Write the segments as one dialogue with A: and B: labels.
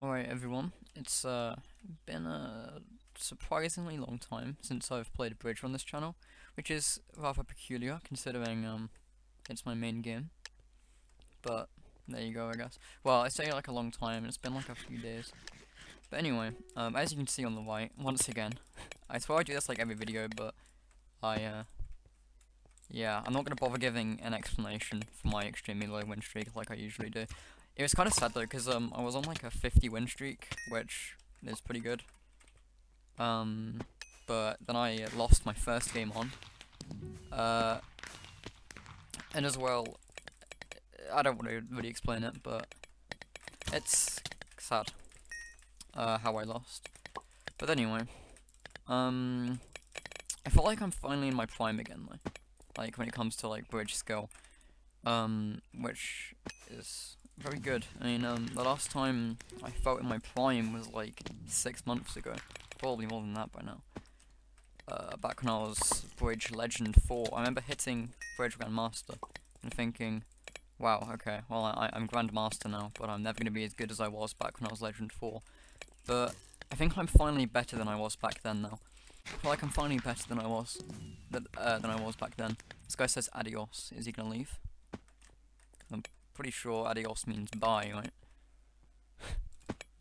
A: Alright everyone, it's been a surprisingly long time since I've played Bridge on this channel, which is rather peculiar considering it's my main game, but there you go I guess. Well, I say like a long time, it's been like a few days. But anyway, as you can see on the right, once again, I swear I do this like every video, but yeah, I'm not gonna bother giving an explanation for my extremely low win streak like I usually do. It was kind of sad though, because I was on like a 50 win streak, which is pretty good. Um, but then I lost my first game on. Uh, and as well, I don't want to really explain it, but it's sad how I lost. But anyway, um, I feel like I'm finally in my prime again, though. Like when it comes to like bridge skill, which is very good. I mean, the last time I felt in my prime was like 6 months ago, probably more than that by now. Back when I was Bridge Legend 4, I remember hitting Bridge Grandmaster and thinking, wow, okay, well I'm Grandmaster now, but I'm never going to be as good as I was back when I was Legend 4. But I think I'm finally better than I was back then now. I feel like I'm finally better than I was back then. This guy says adios. Is he gonna leave? I'm pretty sure adios means bye, right?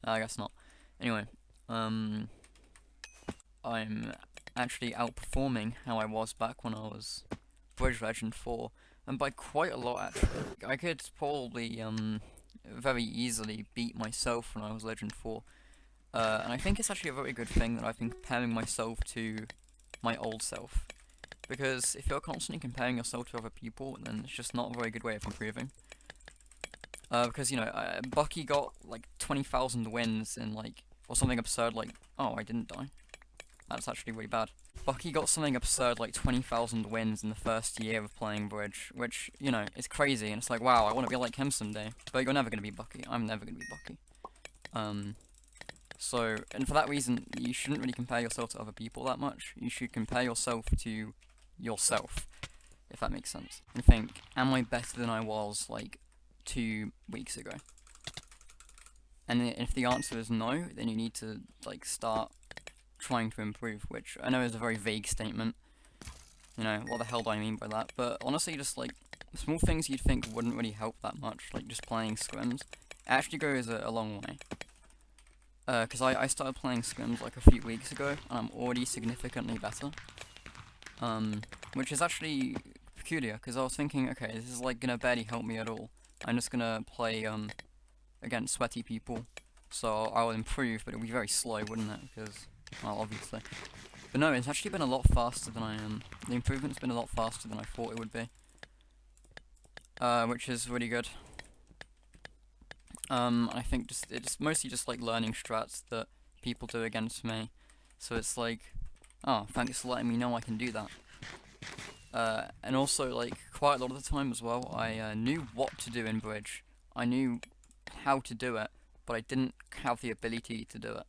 A: I guess not. Anyway, um, I'm actually outperforming how I was back when I was Bridge Legend 4, and by quite a lot actually. I could probably very easily beat myself when I was Legend 4, and I think it's actually a very good thing that I've been comparing myself to my old self, because if you're constantly comparing yourself to other people, then it's just not a very good way of improving. Because, you know, Bucky got like 20,000 wins in like, or something absurd like, oh, I didn't die. That's actually really bad. Bucky got something absurd like 20,000 wins in the first year of playing Bridge, which, you know, is crazy, and it's like, wow, I want to be like him someday. But you're never going to be Bucky. I'm never going to be Bucky. So, and for that reason, you shouldn't really compare yourself to other people that much. You should compare yourself to yourself, if that makes sense. And think, am I better than I was, like, 2 weeks ago? And if the answer is no, then you need to, like, start trying to improve, which I know is a very vague statement. You know, what the hell do I mean by that? But honestly, just like small things you'd think wouldn't really help that much, like just playing scrims, actually goes a long way. Because I started playing scrims like a few weeks ago, and I'm already significantly better. Which is actually peculiar, because I was thinking, okay, this is like gonna barely help me at all. I'm just gonna play against sweaty people, so I'll improve, but it'll be very slow, wouldn't it? Because, well, obviously. But no, it's actually been a lot faster than the improvement's been a lot faster than I thought it would be. Which is really good. I think it's mostly just like learning strats that people do against me. So it's like, oh, thanks for letting me know I can do that. And also, like, quite a lot of the time as well, I knew what to do in Bridge. I knew how to do it, but I didn't have the ability to do it.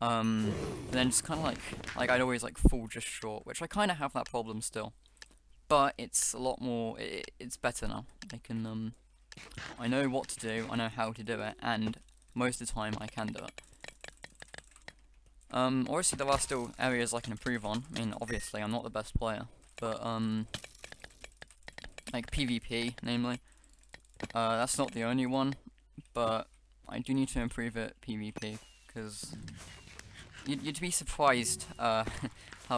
A: Then just kind of like I'd always like fall just short, which I kind of have that problem still, but it's a lot more. It's better now. I know what to do. I know how to do it, and most of the time I can do it. Obviously there are still areas I can improve on. I mean, obviously I'm not the best player, but like PvP, namely, that's not the only one, but I do need to improve at PvP because you'd be surprised how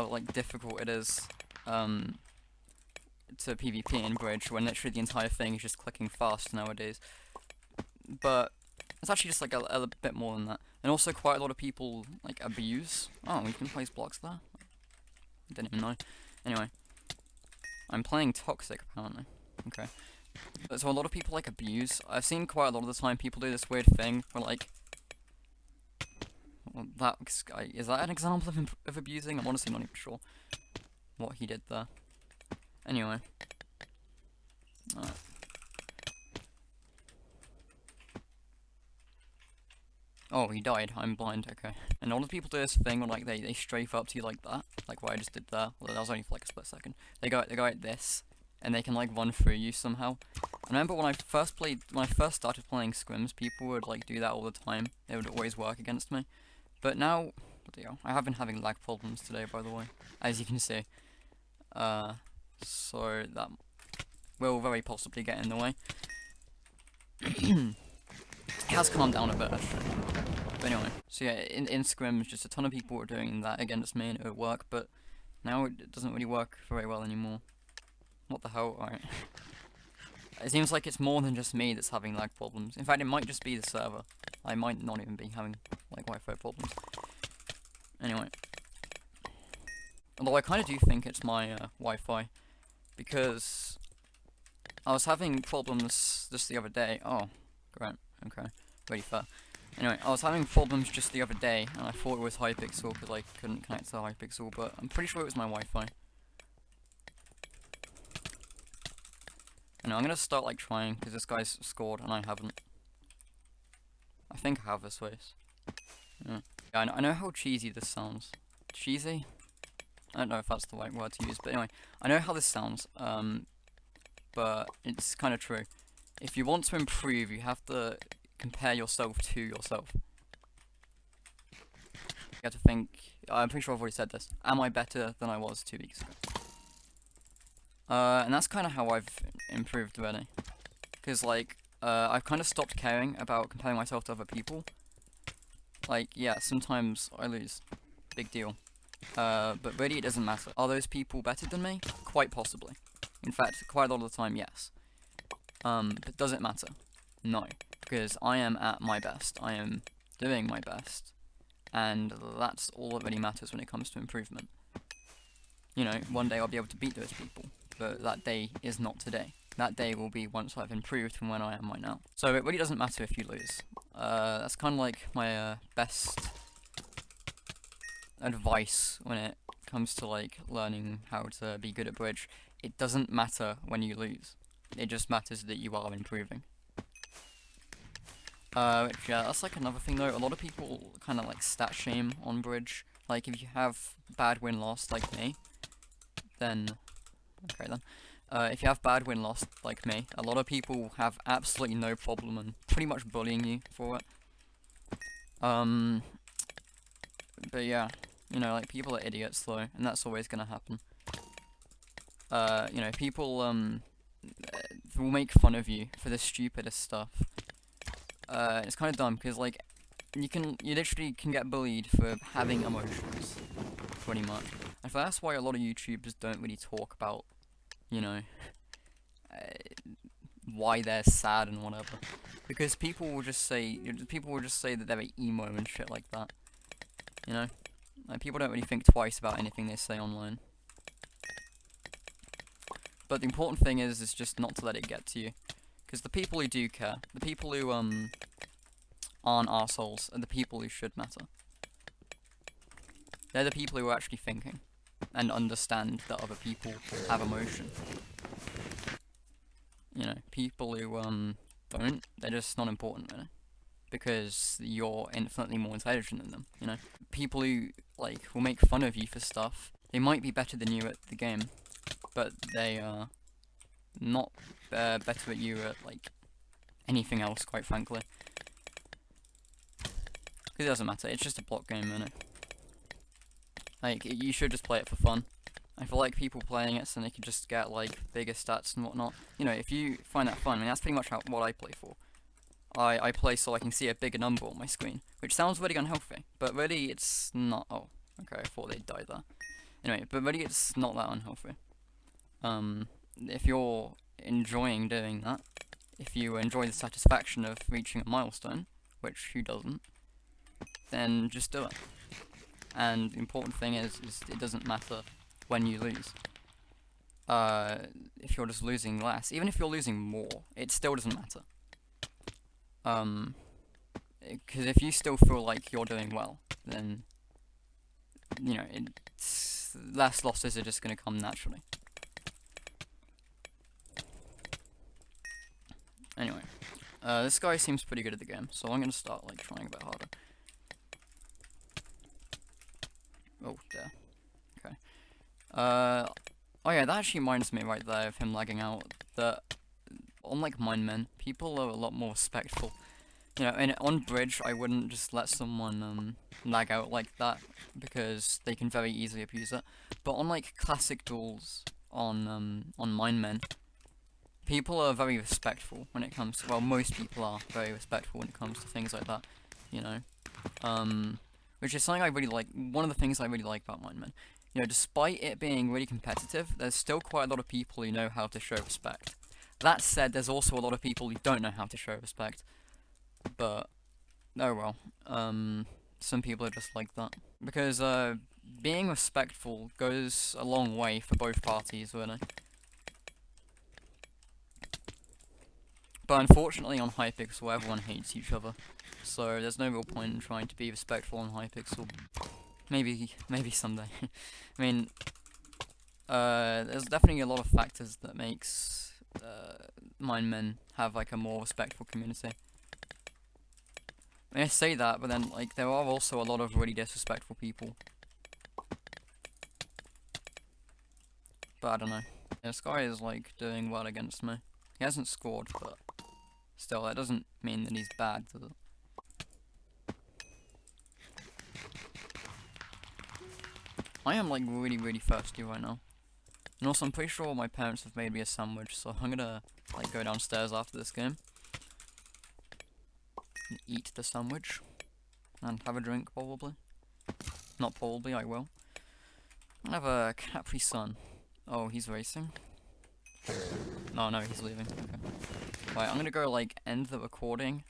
A: like difficult it is to PvP in Bridge when literally the entire thing is just clicking fast nowadays. But it's actually just like a bit more than that. And also quite a lot of people like abuse. Oh, we can place blocks there? I didn't even know. Anyway. I'm playing Toxic apparently. Okay. So a lot of people like abuse. I've seen quite a lot of the time people do this weird thing where like, well, that guy, is that an example of abusing? I'm honestly not even sure what he did there. Anyway. Alright. Oh, he died. I'm blind. Okay. And a lot of people do this thing where like they strafe up to you like that, like what I just did there. Well, that was only for like a split second. They go like this, and they can like run through you somehow. I remember when I first started playing scrims, people would like do that all the time. It would always work against me. But now, bloody hell, I have been having lag problems today, by the way, as you can see. So that will very possibly get in the way. It has calmed down a bit, actually. But anyway, so yeah, in scrims, just a ton of people were doing that against me, and it would work, but now it doesn't really work very well anymore. What the hell? Alright. It seems like it's more than just me that's having lag problems. In fact, it might just be the server. I might not even be having, like, Wi-Fi problems. Anyway. Although I kind of do think it's my Wi-Fi, because I was having problems just the other day. Oh, great. Okay. Really fair. Anyway, I was having problems just the other day, and I thought it was Hypixel because I couldn't connect to Hypixel, but I'm pretty sure it was my Wi-Fi. And I'm gonna start like trying, because this guy's scored and I haven't. I think I have this race. Yeah, I know how cheesy this sounds. Cheesy? I don't know if that's the right word to use, but anyway, I know how this sounds, but it's kind of true. If you want to improve, you have to compare yourself to yourself. You have to think, I'm pretty sure I've already said this, am I better than I was 2 weeks ago? And that's kind of how I've improved already. Because, like, I've kind of stopped caring about comparing myself to other people. Like, yeah, sometimes I lose. Big deal. But really it doesn't matter. Are those people better than me? Quite possibly. In fact, quite a lot of the time, yes. But does it matter? No. Because I am at my best. I am doing my best. And that's all that really matters when it comes to improvement. You know, one day I'll be able to beat those people. But that day is not today. That day will be once I've improved from when I am right now. So it really doesn't matter if you lose. That's kind of like my best advice when it comes to like learning how to be good at bridge. It doesn't matter when you lose. It just matters that you are improving. Which, yeah, that's like another thing though. A lot of people kind of like stat shame on bridge. Like if you have bad win-loss like me, then okay then. If you have bad win-loss like me, a lot of people have absolutely no problem and pretty much bullying you for it. But yeah, you know, like people are idiots though, and that's always gonna happen. You know, people will make fun of you for the stupidest stuff. It's kind of dumb because like you literally can get bullied for having emotions, pretty much. And that's why a lot of YouTubers don't really talk about, you know, why they're sad and whatever, because people will just say that they're emo and shit like that. You know, like people don't really think twice about anything they say online. But the important thing is just not to let it get to you, because the people who do care, the people who aren't arseholes, are the people who should matter. They're the people who are actually thinking and understand that other people have emotion. You know, people who don't, they're just not important really, because you're infinitely more intelligent than them. You know, people who like will make fun of you for stuff, they might be better than you at the game, but they are not better at you at like anything else, quite frankly. Because it doesn't matter, it's just a block game, isn't it? Like, you should just play it for fun. I feel like people playing it so they can just get like bigger stats and whatnot. You know, if you find that fun, I mean that's pretty much what I play for. I play so I can see a bigger number on my screen, which sounds really unhealthy, but really it's not. Oh, okay, I thought they'd die there. Anyway, but really it's not that unhealthy. If you're enjoying doing that, if you enjoy the satisfaction of reaching a milestone, which who doesn't, then just do it. And the important thing is it doesn't matter when you lose. If you're just losing less, even if you're losing more, it still doesn't matter. Because if you still feel like you're doing well, then, you know, less losses are just going to come naturally. Anyway, this guy seems pretty good at the game, so I'm going to start, like, trying a bit harder. Oh, there. Okay. Oh yeah, that actually reminds me right there of him lagging out, that unlike Minemen, people are a lot more respectful. You know, on Bridge, I wouldn't just let someone lag out like that because they can very easily abuse it. But on like classic duels on Minemen, people are very respectful when it comes to, well, most people are very respectful when it comes to things like that, you know. Which is something I really like, one of the things I really like about Minemen. You know, despite it being really competitive, there's still quite a lot of people who know how to show respect. That said, there's also a lot of people who don't know how to show respect. But, oh well, some people are just like that. Because, being respectful goes a long way for both parties, really. But unfortunately on Hypixel, everyone hates each other. So there's no real point in trying to be respectful on Hypixel. Maybe someday. I mean, there's definitely a lot of factors that makes Minemen have like a more respectful community. I mean, I say that, but then like there are also a lot of really disrespectful people. But I don't know. This guy is like doing well against me. He hasn't scored, but still, that doesn't mean that he's bad, does it? I am like really thirsty right now. And also, I'm pretty sure my parents have made me a sandwich, so I'm gonna like go downstairs after this game and eat the sandwich and have a drink, probably. Not probably, I will. I have a Capri Sun. Oh, he's racing. No, he's leaving. Okay. Right, I'm gonna go like end the recording,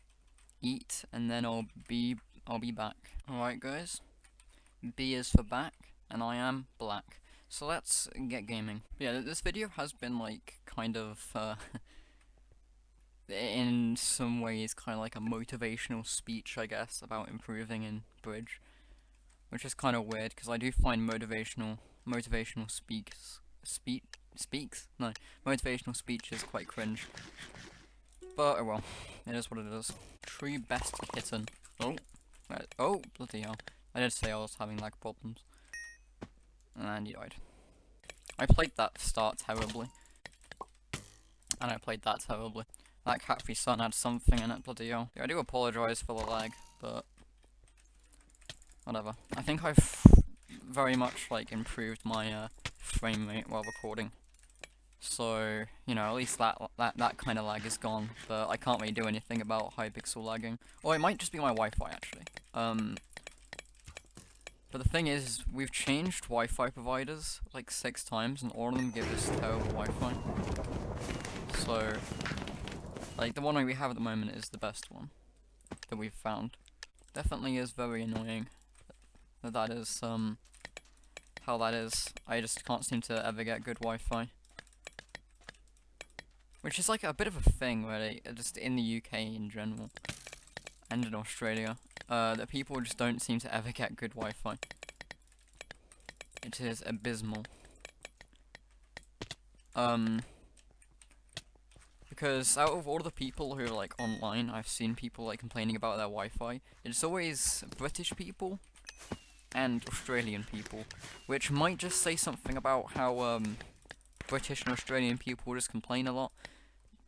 A: eat, and then I'll be back. Alright, guys. B is for back, and I am black. So let's get gaming. Yeah, this video has been like kind of in some ways kind of like a motivational speech, I guess, about improving in Bridge, which is kind of weird because I do find motivational motivational speech is quite cringe. But oh well, it is what it is. Tree best kitten. Oh, right. Oh, bloody hell! I did say I was having lag problems, and he died. I played that start terribly, and I played that terribly. That Capri Sun had something in it, bloody hell. Yeah, I do apologise for the lag, but whatever. I think I've very much like improved my frame rate while recording. So, you know, at least that kind of lag is gone, but I can't really do anything about Hypixel lagging. Or it might just be my Wi-Fi, actually. But the thing is, we've changed Wi-Fi providers like 6 times, and all of them give us terrible Wi-Fi. So, like, the one we have at the moment is the best one that we've found. Definitely is very annoying that is, how that is. I just can't seem to ever get good Wi-Fi. Which is like a bit of a thing, really, just in the UK in general, and in Australia, that people just don't seem to ever get good Wi-Fi. It is abysmal. Because out of all the people who are like online, I've seen people like complaining about their Wi-Fi, it's always British people and Australian people, which might just say something about how British and Australian people just complain a lot.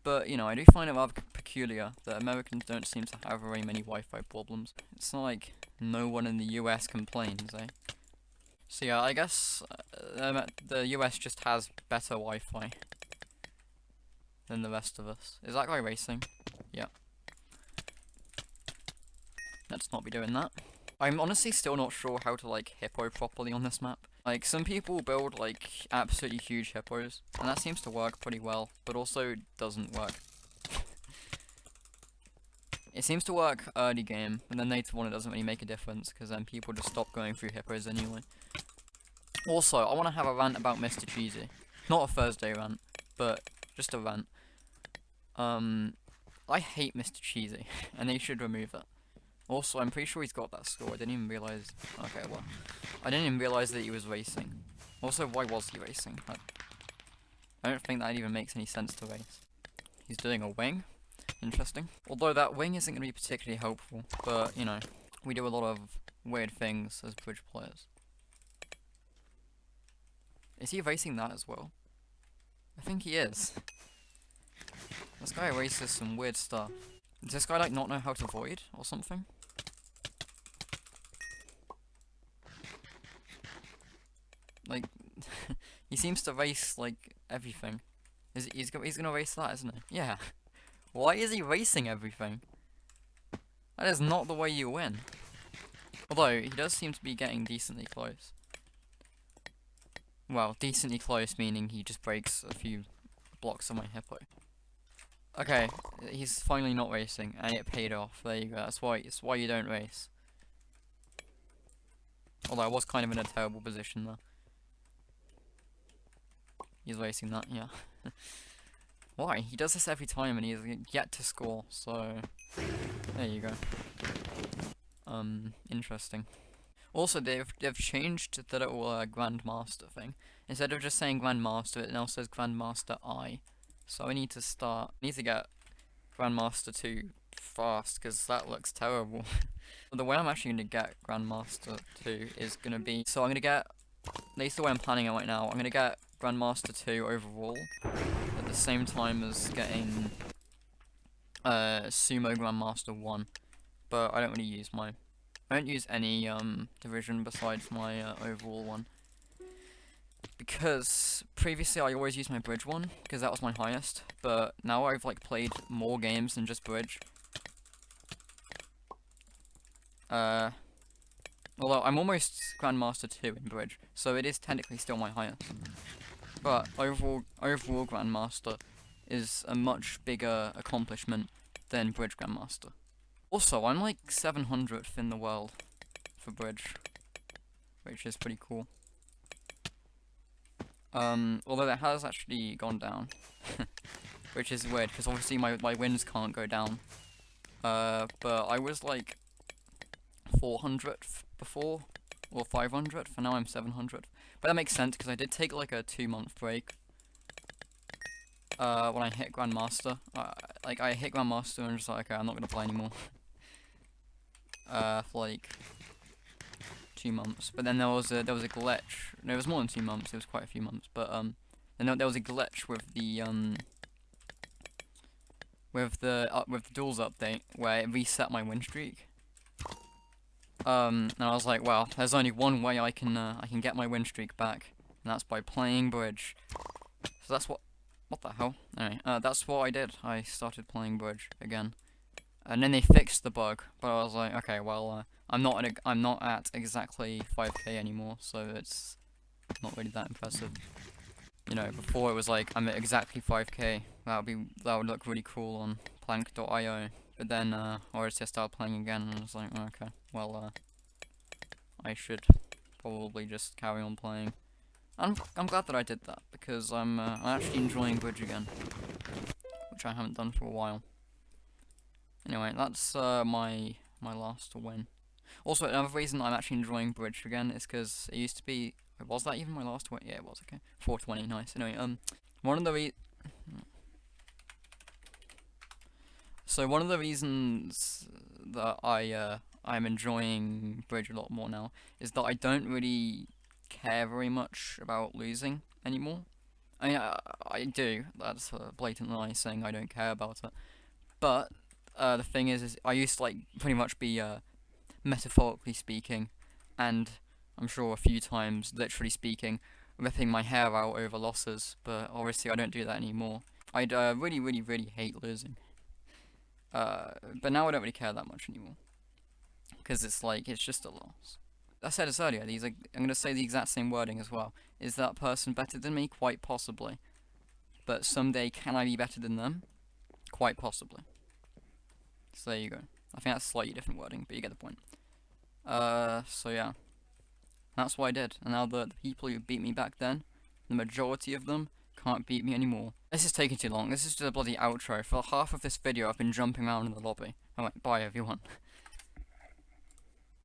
A: But, you know, I do find it rather peculiar that Americans don't seem to have very many Wi-Fi problems. It's not like no one in the US complains, eh? So yeah, I guess the US just has better Wi-Fi than the rest of us. Is that guy racing? Yeah. Let's not be doing that. I'm honestly still not sure how to like hippo properly on this map. Like, some people build like absolutely huge hippos, and that seems to work pretty well, but also doesn't work. It seems to work early game, and then later on it doesn't really make a difference, because then people just stop going through hippos anyway. Also, I want to have a rant about Mr. Cheesy. Not a Thursday rant, but just a rant. I hate Mr. Cheesy, and they should remove it. Also, I'm pretty sure he's got that score. I didn't even realize. Okay, well, I didn't even realize that he was racing. Also, why was he racing? I don't think that even makes any sense to race. He's doing a wing. Interesting. Although that wing isn't going to be particularly helpful, but you know, we do a lot of weird things as Bridge players. Is he erasing that as well? I think he is. This guy erases some weird stuff. Does this guy like not know how to void or something? Like, he seems to erase like everything. He's gonna erase that, isn't he? Yeah. Why is he erasing everything? That is not the way you win. Although, he does seem to be getting decently close. Well, decently close meaning he just breaks a few blocks of my hippo. Okay, he's finally not racing, and it paid off. There you go. That's why you don't race. Although I was kind of in a terrible position there. He's racing that, yeah. Why? He does this every time, and he's yet to score. So there you go. Interesting. Also, they've changed the little Grandmaster thing. Instead of just saying Grandmaster, it now says Grandmaster I. So I need to get Grandmaster 2 fast, because that looks terrible. The way I'm actually going to get Grandmaster 2 is going to be, so I'm going to get, at least the way I'm planning it right now, I'm going to get Grandmaster 2 overall, at the same time as getting Sumo Grandmaster 1. But I don't really use I don't use any division besides my overall one. Because previously I always used my bridge one, because that was my highest, but now I've like played more games than just bridge. Although I'm almost Grandmaster 2 in bridge, so it is technically still my highest. But overall Grandmaster is a much bigger accomplishment than bridge Grandmaster. Also, I'm like 700th in the world for bridge, which is pretty cool. Although that has actually gone down, which is weird, because obviously my wins can't go down. But I was like 400th before, or 500th, and now I'm 700th. But that makes sense, because I did take like a 2-month break. When I hit Grandmaster. I hit Grandmaster and just like, okay, I'm not gonna play anymore. For like 2 months, but then there was a glitch. No, it was more than 2 months. It was quite a few months, but then there was a glitch with the Duels update where it reset my win streak. And I was like, well, there's only one way I can get my win streak back, and that's by playing bridge. So that's what the hell? Anyway, that's what I did. I started playing bridge again. And then they fixed the bug, but I was like, okay, well, I'm not at exactly 5k anymore, so it's not really that impressive. You know, before it was like, I'm at exactly 5k, that would look really cool on Plank.io, but then, obviously I started playing again, and I was like, okay, well, I should probably just carry on playing. I'm glad that I did that, because I'm actually enjoying bridge again, which I haven't done for a while. Anyway, that's my last win. Also, another reason I'm actually enjoying bridge again is because it used to be. Was that even my last win? Yeah, it was. Okay, 420, nice. Anyway, one of the reasons that I'm enjoying bridge a lot more now is that I don't really care very much about losing anymore. I mean, I do. That's a blatant lie saying I don't care about it, but the thing is I used to like pretty much be metaphorically speaking, and I'm sure a few times literally speaking, ripping my hair out over losses, but obviously I don't do that anymore. I'd really hate losing. But now I don't really care that much anymore, because it's like, it's just a loss. I said this earlier, I'm gonna say the exact same wording as well. Is that person better than me? Quite possibly. But someday, can I be better than them? Quite possibly. So there you go. I think that's slightly different wording, but you get the point. So yeah. That's what I did. And now the people who beat me back then, the majority of them, can't beat me anymore. This is taking too long. This is just a bloody outro. For half of this video, I've been jumping around in the lobby. Alright, bye everyone.